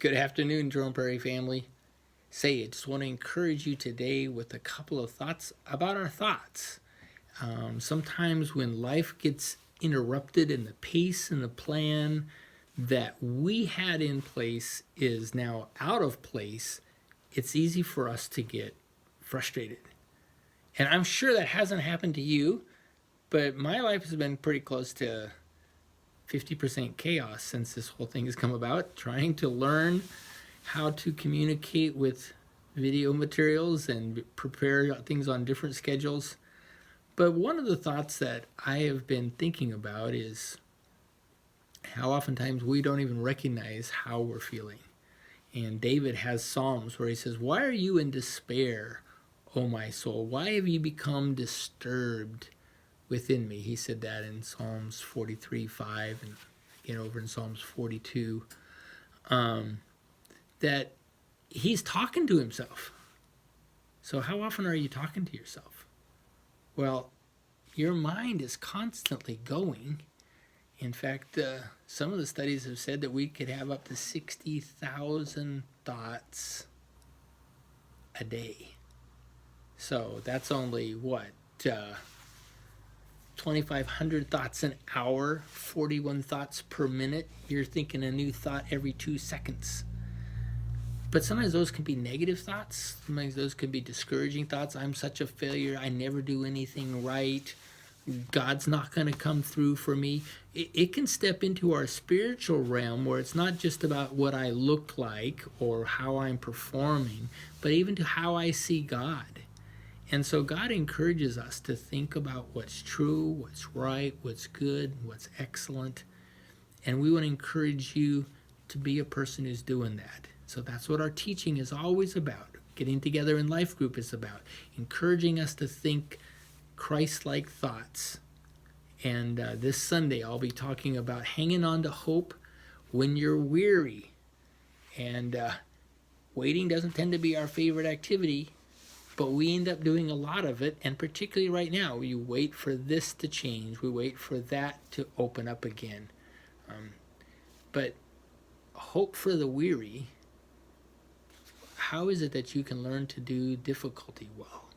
Good afternoon, Jerome Prairie family. I just want to encourage you today with a couple of thoughts about our thoughts. Sometimes when life gets interrupted and the pace and the plan that we had in place is now out of place, it's easy for us to get frustrated. And I'm sure that hasn't happened to you, but my life has been pretty close to 50% chaos since this whole thing has come about, trying to learn how to communicate with video materials and prepare things on different schedules. But one of the thoughts that I have been thinking about is how oftentimes we don't even recognize how we're feeling. And David has Psalms where he says, "Why are you in despair, O my soul? Why have you become disturbed within me?" He said that in Psalms 43:5 and again over in Psalms 42. That he's talking to himself. So how often are you talking to yourself? Well, your mind is constantly going. In fact, some of the studies have said that we could have up to 60,000 thoughts a day. So that's only what? 2,500 thoughts an hour, 41 thoughts per minute. You're thinking a new thought every 2 seconds. But sometimes those can be negative thoughts. Sometimes those can be discouraging thoughts. I'm such a failure. I never do anything right. God's not going to come through for me. It can step into our spiritual realm where it's not just about what I look like or how I'm performing, but even to how I see God. And so God encourages us to think about what's true, what's right, what's good, what's excellent. And we want to encourage you to be a person who's doing that. So that's what our teaching is always about. Getting together in life group is about encouraging us to think Christ-like thoughts. And this Sunday I'll be talking about hanging on to hope when you're weary. And waiting doesn't tend to be our favorite activity, but we end up doing a lot of it. And particularly right now, we wait for this to change. We wait for that to open up again. But hope for the weary. How is it that you can learn to do difficulty well?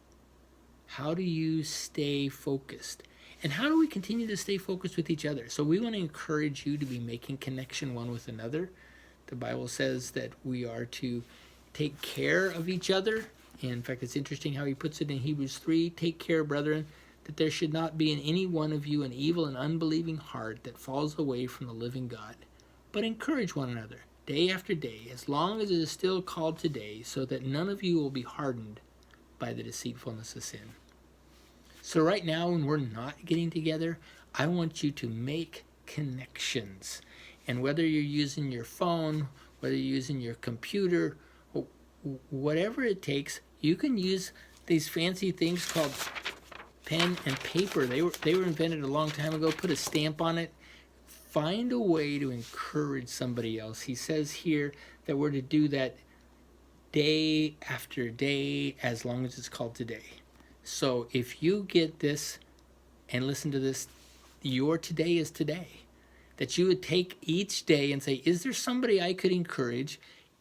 How do you stay focused? And how do we continue to stay focused with each other? So we want to encourage you to be making connection one with another. The Bible says that we are to take care of each other. In fact, it's interesting how he puts it in Hebrews 3, "Take care, brethren, that there should not be in any one of you an evil and unbelieving heart that falls away from the living God. But encourage one another day after day, as long as it is still called today, so that none of you will be hardened by the deceitfulness of sin." So right now, when we're not getting together, I want you to make connections. And whether you're using your phone, whether you're using your computer, whatever it takes, you can use these fancy things called pen and paper. They were invented a long time ago. Put a stamp on it. Find a way to encourage somebody else. He says here that we're to do that day after day, as long as it's called today. So if you get this and listen to this, your today is today. That you would take each day and say, is there somebody I could encourage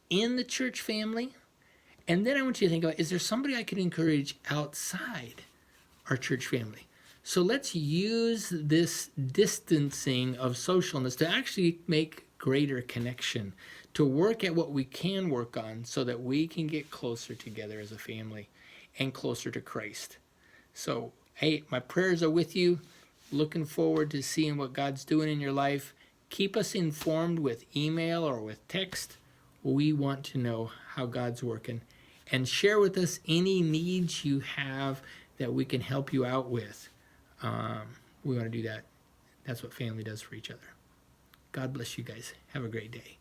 in the church family? And then I want you to think about, is there somebody I could encourage outside our church family? So let's use this distancing of socialness to actually make greater connection, to work at what we can work on so that we can get closer together as a family and closer to Christ. So, hey, my prayers are with you. Looking forward to seeing what God's doing in your life. Keep us informed with email or with text. We want to know how God's working. And share with us any needs you have that we can help you out with. We want to do that. That's what family does for each other. God bless you guys. Have a great day.